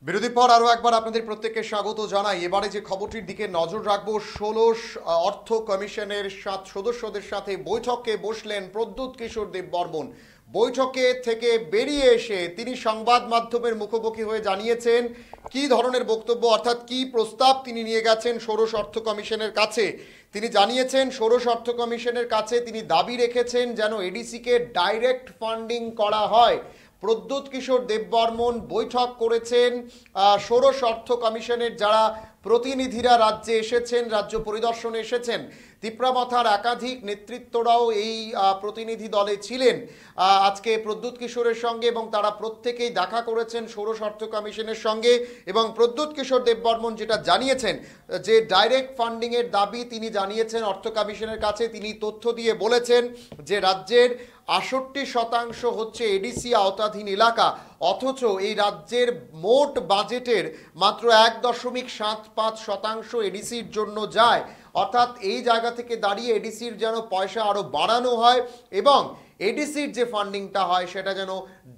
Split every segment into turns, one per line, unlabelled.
বিরতির পর আরও একবার আপনাদের প্রত্যেককে স্বাগত জানাই। এবারে যে খবরটির দিকে নজর রাখবো, ১৬ অর্থ কমিশনের ৭ সদস্যদের সাথে বৈঠকে বসলেন প্রদ্যুৎ কিশোর দেববর্মন। বৈঠকে থেকে বেরিয়ে এসে তিনি সংবাদ মাধ্যমের মুখোমুখি হয়ে জানিয়েছেন কি ধরনের বক্তব্য, অর্থাৎ কি প্রস্তাব তিনি নিয়ে গেছেন ষোড়শ অর্থ কমিশনের কাছে। তিনি জানিয়েছেন ষোড়শ অর্থ কমিশনের কাছে তিনি দাবি রেখেছেন যেন এডিসিকে ডাইরেক্ট ফান্ডিং করা হয়। প্রদ্যুৎ কিশোর দেববর্মন বৈঠক করেছেন ষোড়শ অর্থ কমিশনের যারা প্রতিনিধিরা রাজ্যে এসেছেন, রাজ্য পরিদর্শনে এসেছেন। তিপ্রামথার একাধিক নেতৃত্বরাও এই প্রতিনিধি দলে ছিলেন আজকে প্রদ্যুৎ কিশোরের সঙ্গে, এবং তারা প্রত্যেকেই দেখা করেছেন ষোড়শ অর্থ কমিশনের সঙ্গে। এবং প্রদ্যুৎ কিশোর দেববর্মন যেটা জানিয়েছেন যে ডাইরেক্ট ফান্ডিংয়ের দাবি তিনি জানিয়েছেন অর্থ কমিশনের কাছে। তিনি তথ্য দিয়ে বলেছেন যে রাজ্যের ৬৮% হচ্ছে এডিসি আওতাধীন এলাকা, অথচ এই রাজ্যের মোট বাজেটের মাত্র ১.৭৫% এডিসির জন্য যায়। অর্থাৎ এই জায়গা থেকে দাঁড়িয়ে এডিসির যেন পয়সা আরও বাড়ানো হয় এবং এডিসির যে ফান্ডিংটা হয় সেটা যেন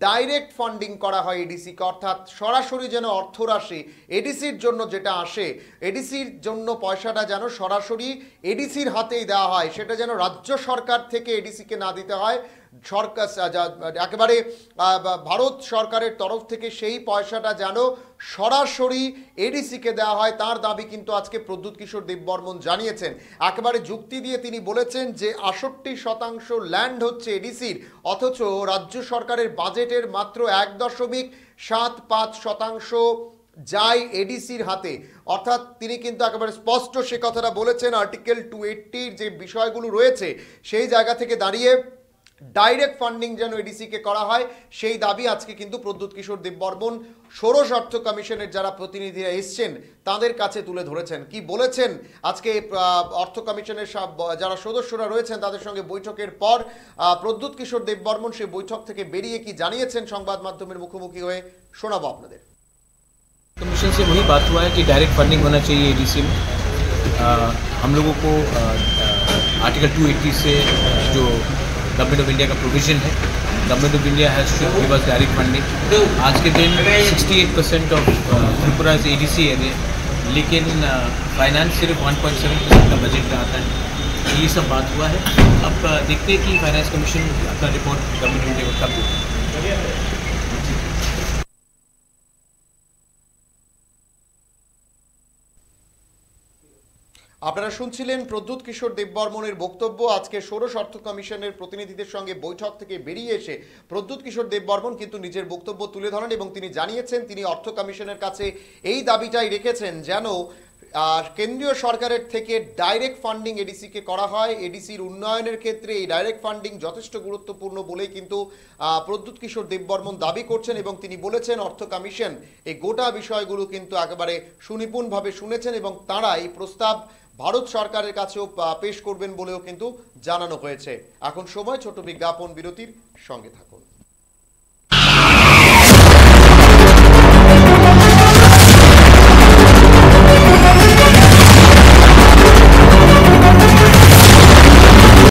ডাইরেক্ট ফান্ডিং করা হয় এডিসিকে, অর্থাৎ সরাসরি যেন অর্থরাশি এডিসির জন্য যেটা আসে, এডিসির জন্য পয়সাটা যেন সরাসরি এডিসির হাতেই দেওয়া হয়, সেটা যেন রাজ্য সরকার থেকে এডিসিকে না দিতে হয়। সরকার একেবারে ভারত সরকারের তরফ থেকে সেই পয়সাটা যেন সরাসরি এডিসিকে দেওয়া হয়, তার দাবি কিন্তু আজকে প্রদ্যুৎ কিশোর দেববর্মন জানিয়েছেন। একেবারে যুক্তি দিয়ে তিনি বলেছেন যে ৬৮% ল্যান্ড হচ্ছে এডিসির, অথচ রাজ্য সরকারের বাজেটের মাত্র ১.৭৫% যায় এডিসির হাতে। অর্থাৎ তিনি কিন্তু একেবারে স্পষ্ট সে কথাটা বলেছেন। আর্টিকেল 280 যে বিষয়গুলো রয়েছে সেই জায়গা থেকে দাঁড়িয়ে ডাইরেক্ট ফান্ডিং যেন এডিসিকে করা হয় সেই দাবি আজকে কিন্তু প্রদ্যুৎ কিশোর দেববর্মন ষোড়শ অর্থ কমিশনের যারা প্রতিনিধিরা এসছেন তাদের কাছে তুলে ধরেছেন। কি বলেছেন আজকে অর্থ কমিশনের যারা সদস্যরা রয়েছেন তাদের সঙ্গে বৈঠকের পর প্রদ্যুৎ কিশোর দেববর্মন সেই বৈঠক থেকে বেরিয়ে কি জানিয়েছেন সংবাদ মাধ্যমের মুখোমুখি হয়ে শোনাবো আপনাদের।
कमीशन से वही बात हुआ है कि डायरेक्ट फंडिंग होना चाहिए एडीसी में। हम लोगों को आर्टिकल 280 से जो गवर्नमेंट ऑफ इंडिया का प्रोविजन है, government of India has to give us direct funding. आज के दिन 68% of Tripura is ADC area, लेकिन फाइनेंस सिर्फ 1.7% का बजट का आता है। ये सब बात हुआ है। अब देखते हैं कि फाइनेंस कमीशन अपना रिपोर्ट गवर्नमेंट ऑफ इंडिया को कब देता है।
আপনারা শুনছিলেন প্রদ্যুৎ কিশোর দেববর্মনের বক্তব্য। আজকে ষোড়শ অর্থ কমিশনের প্রতিনিধিদের সঙ্গে বৈঠক থেকে বেরিয়ে এসে প্রদ্যুৎ কিশোর দেববর্মন কিন্তু নিজের বক্তব্য তুলে ধরেন এবং তিনি জানিয়েছেন তিনি অর্থ কমিশনের কাছে এই দাবিটাই রেখেছেন যেন কেন্দ্রীয় সরকারের থেকে ডাইরেক্ট ফান্ডিং এডিসিকে করা হয়। এডিসির উন্নয়নের ক্ষেত্রে এই ডাইরেক্ট ফান্ডিং যথেষ্ট গুরুত্বপূর্ণ বলেই কিন্তু প্রদ্যুৎ কিশোর দেববর্মন দাবি করছেন এবং তিনি বলেছেন অর্থ কমিশন এই গোটা বিষয়গুলো কিন্তু একেবারে সুনিপুণভাবে শুনেছেন এবং তারা এই প্রস্তাব ভারত সরকারের কাছেও পেশ করবেন বলেও কিন্তু জানানো হয়েছে। এখন সময় ছোট বিজ্ঞাপন বিরতির, সঙ্গে থাকুন।